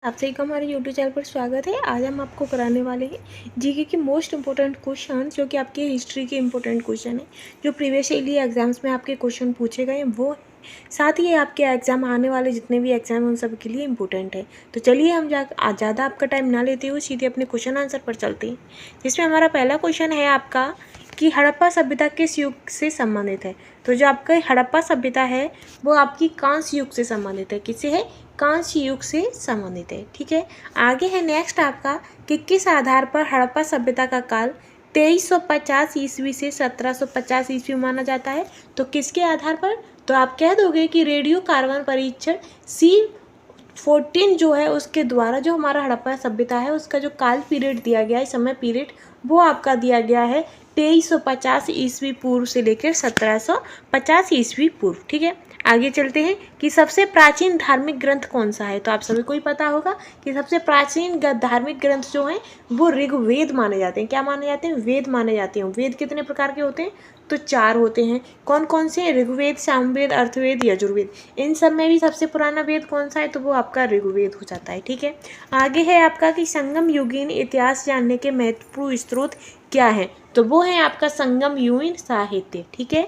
आप सभी का हमारे यूट्यूब चैनल पर स्वागत है। आज हम आपको कराने वाले हैं जीके के मोस्ट इंपॉर्टेंट क्वेश्चन, जो कि आपके हिस्ट्री के इंपॉर्टेंट क्वेश्चन है, जो प्रीवियस ईयर एग्जाम्स में आपके क्वेश्चन पूछे गए हैं वो साथ ही आपके एग्जाम आने वाले जितने भी एग्जाम हैं उन सब के लिए इंपॉर्टेंट है। तो चलिए हम ज़्यादा आपका टाइम ना लेते हुए सीधे अपने क्वेश्चन आंसर पर चलते हैं, जिसमें हमारा पहला क्वेश्चन है आपका कि हड़प्पा सभ्यता किस युग से संबंधित है। तो जो आपका हड़प्पा सभ्यता है वो आपकी कांस्य युग से संबंधित है। किससे है? कांस्य युग से संबंधित है। ठीक है, आगे है नेक्स्ट आपका कि किस आधार पर हड़प्पा सभ्यता का काल 2350 ईस्वी से 1750 ईस्वी माना जाता है। तो किसके आधार पर? तो आप कह दोगे कि रेडियो कार्बन परीक्षण C14 जो है उसके द्वारा जो हमारा हड़प्पा सभ्यता है उसका जो काल पीरियड दिया गया है, समय पीरियड, वो आपका दिया गया है 2350 ईस्वी पूर्व से लेकर 1750 ईस्वी पूर्व। ठीक है, आगे चलते हैं कि सबसे प्राचीन धार्मिक ग्रंथ कौन सा है। तो आप सभी को ही पता होगा कि सबसे प्राचीन धार्मिक ग्रंथ जो हैं वो ऋग्वेद माने जाते हैं। क्या माने जाते हैं? वेद माने जाते हैं। वेद कितने प्रकार के होते हैं? तो 4 होते हैं। कौन कौन से? ऋग्वेद, सामवेद, अर्थवेद, यजुर्वेद। इन सब में भी सबसे पुराना वेद कौन सा है? तो वो आपका ऋग्वेद हो जाता है। ठीक है, आगे है आपका कि संगम युगीन इतिहास जानने के महत्वपूर्ण स्रोत क्या है। तो वो है आपका संगम युगीन साहित्य। ठीक है,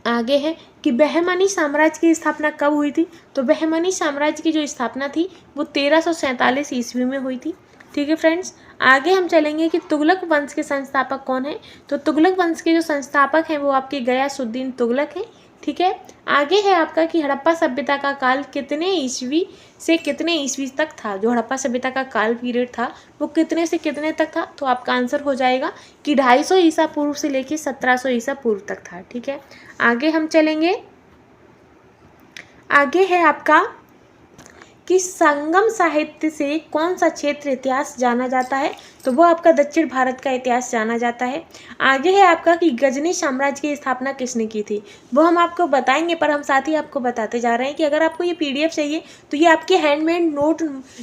आगे है कि बहमनी साम्राज्य की स्थापना कब हुई थी। तो बहमनी साम्राज्य की जो स्थापना थी वो 1347 ईस्वी में हुई थी। ठीक है फ्रेंड्स, आगे हम चलेंगे कि तुगलक वंश के संस्थापक कौन है। तो तुगलक वंश के जो संस्थापक हैं वो आपके गयासुद्दीन तुगलक हैं। ठीक है, आगे है आपका कि हड़प्पा सभ्यता का काल कितने ईस्वी से कितने ईस्वी तक था। जो हड़प्पा सभ्यता का काल पीरियड था वो कितने से कितने तक था। तो आपका आंसर हो जाएगा कि 250 ईसा पूर्व से लेकर 1700 ईसा पूर्व तक था। ठीक है, आगे हम चलेंगे, आगे है आपका कि संगम साहित्य से कौन सा क्षेत्र इतिहास जाना जाता है। तो वो आपका दक्षिण भारत का इतिहास जाना जाता है। आगे है आपका कि गजनी साम्राज्य की स्थापना किसने की थी। वो हम आपको बताएंगे, पर हम साथ ही आपको बताते जा रहे हैं कि अगर आपको ये PDF चाहिए तो ये आपके handmade note,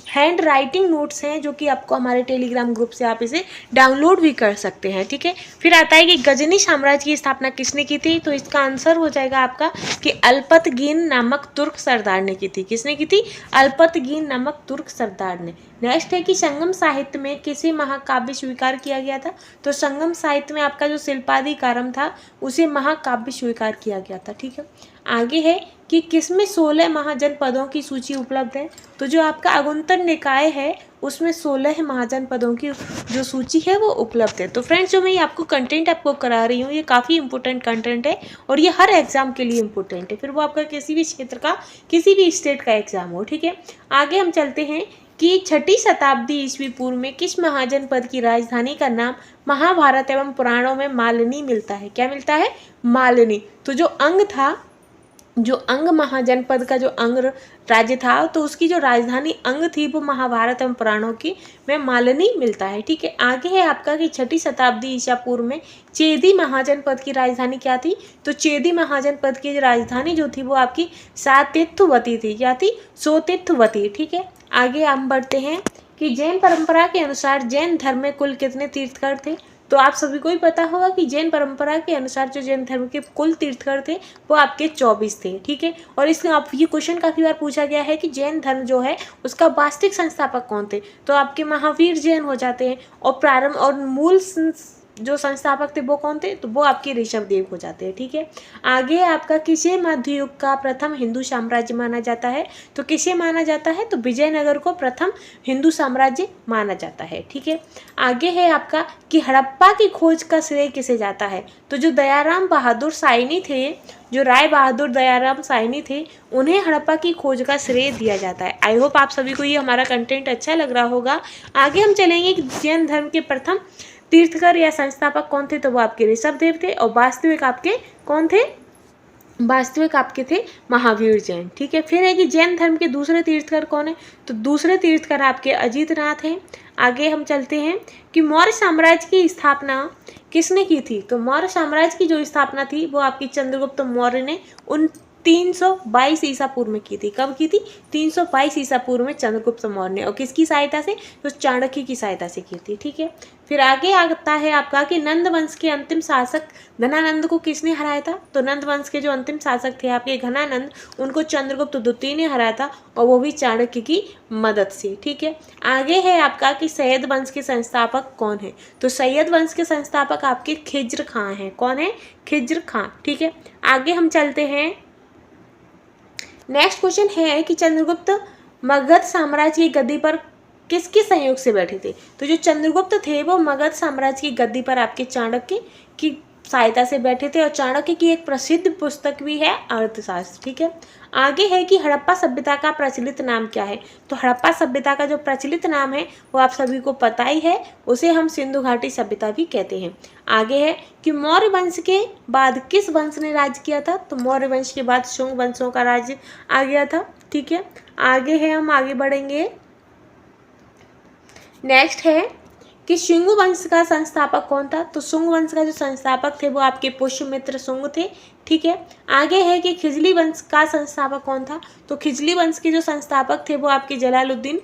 hand writing notes हैं, जो कि आपको हमारे टेलीग्राम ग्रुप से आप इसे डाउनलोड भी कर सकते हैं। ठीक है, फिर आता है कि गजनी साम्राज्य की स्थापना किसने की थी। तो इसका आंसर हो जाएगा आपका कि अल्पतगीन नामक तुर्क सरदार ने की थी। किसने की थी? अल्पतगीन नामक तुर्क सरदार ने। नेक्स्ट है कि संगम साहित्य में किसे महाकाव्य स्वीकार किया गया था। तो संगम साहित्य में आपका जो शिल्पादिकारम था उसे महाकाव्य स्वीकार किया गया था। ठीक है, आगे है कि किसमें 16 महाजनपदों की सूची उपलब्ध है। तो जो आपका अगुंतर निकाय है उसमें 16 महाजनपदों की जो सूची है वो उपलब्ध है। तो फ्रेंड्स, जो मैं आपको कंटेंट आपको करा रही हूँ ये काफ़ी इंपॉर्टेंट कंटेंट है और ये हर एग्जाम के लिए इंपॉर्टेंट है, फिर वो आपका किसी भी क्षेत्र का, किसी भी स्टेट का एग्जाम हो। ठीक है, आगे हम चलते हैं कि 6ठी शताब्दी ईस्वी पूर्व में किस महाजनपद की राजधानी का नाम महाभारत एवं पुराणों में मालिनी मिलता है। क्या मिलता है? मालिनी। तो जो अंग था, जो अंग महाजनपद का जो अंग राज्य था, तो उसकी जो राजधानी अंग थी वो महाभारत एवं पुराणों की में मालिनी मिलता है। ठीक है, आगे है आपका कि 6ठी शताब्दी ईसा पूर्व में चेदी महाजनपद की राजधानी क्या थी। तो चेदी महाजनपद की राजधानी जो थी वो आपकी सातित्थवती थी। क्या थी? सोतित्थवती। ठीक है, आगे हम बढ़ते हैं कि जैन परंपरा के अनुसार जैन धर्म में कुल कितने तीर्थंकर थे। तो आप सभी को ही पता होगा कि जैन परंपरा के अनुसार जो जैन धर्म के कुल तीर्थंकर थे वो आपके 24 थे। ठीक है, और इसमें आप ये क्वेश्चन काफ़ी बार पूछा गया है कि जैन धर्म जो है उसका वास्तविक संस्थापक कौन थे। तो आपके महावीर जैन हो जाते हैं, और प्रारंभ और मूल जो संस्थापक थे वो कौन थे। तो वो आपके ऋषभदेव हो जाते हैं। ठीक है, आगे आपका किसे मध्य युग का प्रथम हिंदू साम्राज्य माना जाता है। तो किसे माना जाता है? तो विजयनगर को प्रथम हिंदू साम्राज्य माना जाता है। ठीक है, आगे है आपका कि हड़प्पा की खोज का श्रेय किसे जाता है। तो जो दयाराम बहादुर साइनी थे, जो राय बहादुर दयाराम साइनी थे, उन्हें हड़प्पा की खोज का श्रेय दिया जाता है। आई होप आप सभी को ये हमारा कंटेंट अच्छा लग रहा होगा। आगे हम चलेंगे कि जैन धर्म के प्रथम तीर्थंकर या संस्थापक कौन थे। तो वो आपके ऋषभदेव थे, और वास्तविक आपके कौन थे? वास्तविक आपके थे महावीर जैन। ठीक है, फिर है कि जैन धर्म के दूसरे तीर्थंकर कौन है। तो दूसरे तीर्थंकर आपके अजीतनाथ हैं। आगे हम चलते हैं कि मौर्य साम्राज्य की स्थापना किसने की थी। तो मौर्य साम्राज्य की जो स्थापना थी वो आपकी चंद्रगुप्त मौर्य ने 322 ईसा पूर्व में की थी। कब की थी? 322 ईसा पूर्व में चंद्रगुप्त मौर्य ने। और किसकी सहायता से? तो चाणक्य की सहायता से की थी। ठीक है, फिर आगे आता है आपका कि नंद वंश के अंतिम शासक घनानंद को किसने हराया था? तो नंद वंश के जो अंतिम शासक थे आपके घनानंद, उनको चंद्रगुप्त द्वितीय ने हराया था, और वो भी चाणक्य की मदद से। ठीक है, आगे है आपका कि सैयद वंश के संस्थापक कौन है? तो सैयद वंश के संस्थापक आपके खिज्र खां हैं। कौन है? खिज्र खां। ठीक है, आगे हम चलते हैं। नेक्स्ट क्वेश्चन है कि चंद्रगुप्त मगध साम्राज्य की गद्दी पर किसके संयोग से बैठे थे? तो जो चंद्रगुप्त थे वो मगध साम्राज्य की गद्दी पर आपके चाणक्य की सहायता से बैठे थे, और चाणक्य की एक प्रसिद्ध पुस्तक भी है अर्थशास्त्र। ठीक है, आगे है कि हड़प्पा सभ्यता का प्रचलित नाम क्या है? तो हड़प्पा सभ्यता का जो प्रचलित नाम है वो आप सभी को पता ही है, उसे हम सिंधु घाटी सभ्यता भी कहते हैं। आगे है कि मौर्य वंश के बाद किस वंश ने राज्य किया था? तो मौर्य वंश के बाद शुंग वंशों का राज्य आ गया था। ठीक है, आगे है, हम आगे बढ़ेंगे। नेक्स्ट है कि शुंग वंश का संस्थापक कौन था? तो शुंग वंश का जो संस्थापक थे वो आपके पुष्यमित्र शुंग थे। ठीक है, आगे है कि खिजली वंश का संस्थापक कौन था? तो खिजली वंश के जो संस्थापक थे वो आपके जलालुद्दीन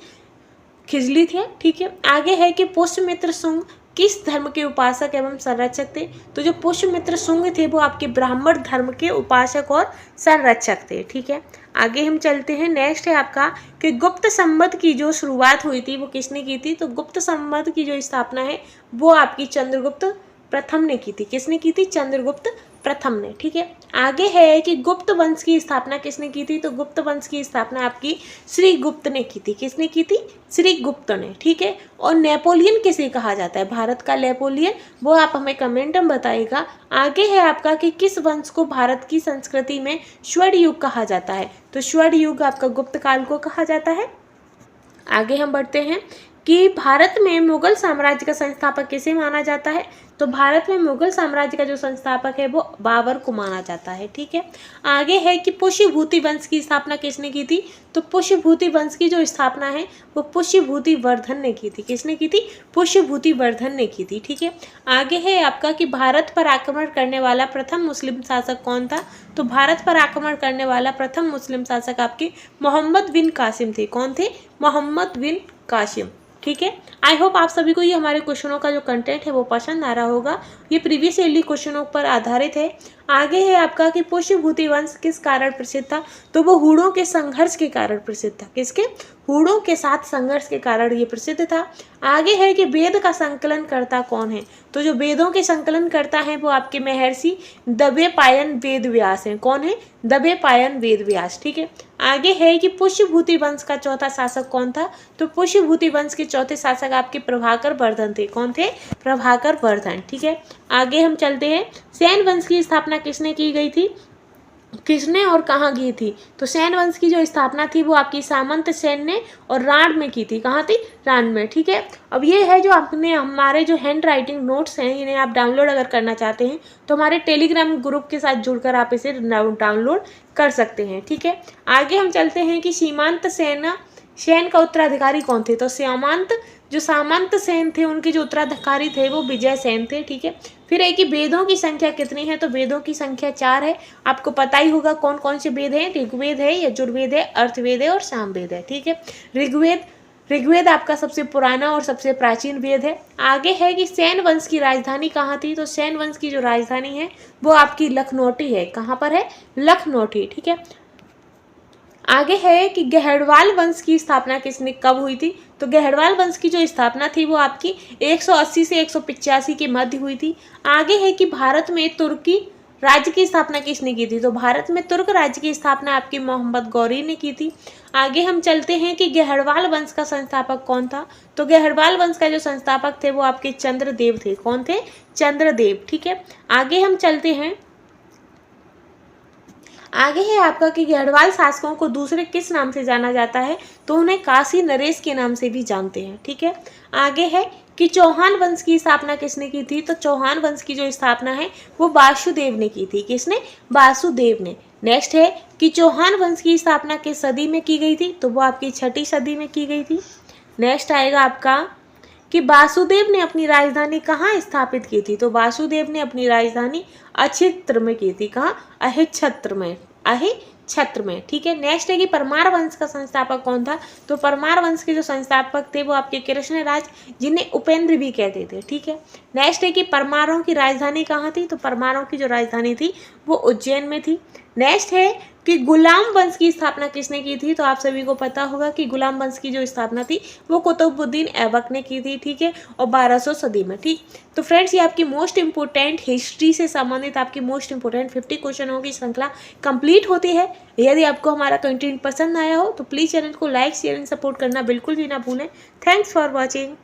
खिजली थे। ठीक है, आगे है कि पुष्यमित्र शुंग किस धर्म के उपासक एवं संरक्षक थे? तो जो पुष्यमित्र शुंग थे वो आपके ब्राह्मण धर्म के उपासक और संरक्षक थे। ठीक है, आगे हम चलते हैं। नेक्स्ट है आपका कि गुप्त संवत की जो शुरुआत हुई थी वो किसने की थी? तो गुप्त संवत की जो स्थापना है वो आपकी चंद्रगुप्त प्रथम ने की थी। किसने की थी? चंद्रगुप्त प्रथम ने। ठीक है, आगे है कि गुप्त वंश की स्थापना किसने की थी? तो गुप्त वंश की स्थापना आपकी श्रीगुप्त ने की थी। किसने की थी? श्रीगुप्त ने। ठीक है, और नेपोलियन किसे कहा जाता है? भारत का नेपोलियन, वो आप हमें कमेंट में बताइएगा। आगे है आपका कि किस वंश को भारत की संस्कृति में स्वर्ण युग कहा जाता है? तो स्वर्ण युग आपका गुप्त काल को कहा जाता है। आगे हम बढ़ते हैं कि भारत में मुगल साम्राज्य का संस्थापक किसे माना जाता है? तो भारत में मुगल साम्राज्य का जो संस्थापक है वो बाबर को माना जाता है। ठीक है, आगे है कि पुष्यभूति वंश की स्थापना किसने की थी? तो पुष्यभूति वंश की जो स्थापना है वो पुष्यभूति वर्धन ने की थी। किसने की थी? पुष्यभूति वर्धन ने की थी। ठीक है, आगे है आपका कि भारत पर आक्रमण करने वाला प्रथम मुस्लिम शासक कौन था? तो भारत पर आक्रमण करने वाला प्रथम मुस्लिम शासक आपके मोहम्मद बिन कासिम थे। कौन थे? मोहम्मद बिन कासिम। ठीक है, आई होप आप सभी को ये हमारे क्वेश्चनों का जो कंटेंट है वो पसंद आ रहा होगा। ये प्रीवियस ईयरली क्वेश्चनों पर आधारित है। आगे है आपका कि पुष्यभूति वंश किस कारण प्रसिद्ध था? तो वो हूणों के संघर्ष के कारण प्रसिद्ध था। किसके? हूणों के साथ संघर्ष के कारण ये प्रसिद्ध था। आगे है कि वेद का संकलन करता कौन है? तो जो वेदों के संकलन करता है वो आपके महर्षि दव्यपायन वेद व्यास हैं। कौन है? दव्यपायन वेद व्यास। ठीक है, आगे है कि पुष्यभूति वंश का चौथा शासक कौन था? तो पुष्यभूति वंश के चौथे शासक आपके प्रभाकर वर्धन थे। कौन थे? प्रभाकर वर्धन। ठीक है, आगे हम चलते हैं। सेन वंश की स्थापना किसने की गई थी? किसने और कहाँ की थी? तो सेन वंश की जो स्थापना थी वो आपकी सामंत सेन ने और राण में की थी। कहाँ थी? राण में। ठीक है, अब ये है जो आपने हमारे जो हैंड राइटिंग नोट्स हैं इन्हें आप डाउनलोड अगर करना चाहते हैं तो हमारे टेलीग्राम ग्रुप के साथ जुड़कर आप इसे डाउनलोड कर सकते हैं। ठीक है, आगे हम चलते हैं कि सीमांत सेन का उत्तराधिकारी कौन थे? तो जो सामंत सेन थे उनके जो उत्तराधिकारी थे वो विजय सेन थे। ठीक है, फिर है कि वेदों की संख्या कितनी है? तो वेदों की संख्या 4 है। आपको पता ही होगा कौन कौन से वेद हैं। ऋग्वेद है, यजुर्वेद है, अर्थवेद है और सामवेद है। ठीक है, ऋग्वेद आपका सबसे पुराना और सबसे प्राचीन वेद है। आगे है कि सेन वंश की राजधानी कहाँ थी? तो सेन वंश की जो राजधानी है वो आपकी लखनौटी है। कहाँ पर है? लखनौटी। ठीक है, आगे है कि गहड़वाल वंश की स्थापना किसने कब हुई थी? तो गहड़वाल वंश की जो स्थापना थी वो आपकी 180 से 185 के मध्य हुई थी। आगे है कि भारत में तुर्की राज्य की स्थापना किसने की थी? तो भारत में तुर्क राज्य की स्थापना आपके मोहम्मद गौरी ने की थी। आगे हम चलते हैं कि गहड़वाल वंश का संस्थापक कौन था? तो गहड़वाल वंश का जो संस्थापक थे वो आपके चंद्रदेव थे। कौन थे? चंद्रदेव। ठीक है, आगे हम चलते हैं। आगे है आपका कि गढ़वाल शासकों को दूसरे किस नाम से जाना जाता है? तो उन्हें काशी नरेश के नाम से भी जानते हैं। ठीक है, आगे है कि चौहान वंश की स्थापना किसने की थी? तो चौहान वंश की जो स्थापना है वो वासुदेव ने की थी। किसने? वासुदेव ने। नेक्स्ट है कि चौहान वंश की स्थापना किस सदी में की गई थी? तो वो आपकी 6ठी सदी में की गई थी। नेक्स्ट आएगा आपका कि वासुदेव ने अपनी राजधानी कहाँ स्थापित की थी? तो वासुदेव ने अपनी राजधानी अहिच्छत्र में की थी। कहाँ? अहिच्छत्र में। छत्र में। ठीक है, नेक्स्ट है कि परमार वंश का संस्थापक कौन था? तो परमार वंश के जो संस्थापक थे वो आपके कृष्णराज, जिन्हें उपेंद्र भी कहते थे। ठीक है, नेक्स्ट है कि परमारों की राजधानी कहाँ थी? तो परमारों की जो राजधानी थी वो उज्जैन में थी। नेक्स्ट है कि गुलाम वंश की स्थापना किसने की थी? तो आप सभी को पता होगा कि गुलाम वंश की जो स्थापना थी वो कुतुबुद्दीन ऐबक ने की थी। ठीक है, और 1200 सदी में। ठीक, तो फ्रेंड्स ये आपकी मोस्ट इंपोर्टेंट हिस्ट्री से संबंधित आपकी मोस्ट इंपोर्टेंट 50 क्वेश्चनों की श्रृंखला कंप्लीट होती है। यदि आपको हमारा कंटेंट पसंद आया हो तो प्लीज़ चैनल को लाइक शेयर एंड सपोर्ट करना बिल्कुल भी ना भूलें। Thanks for watching.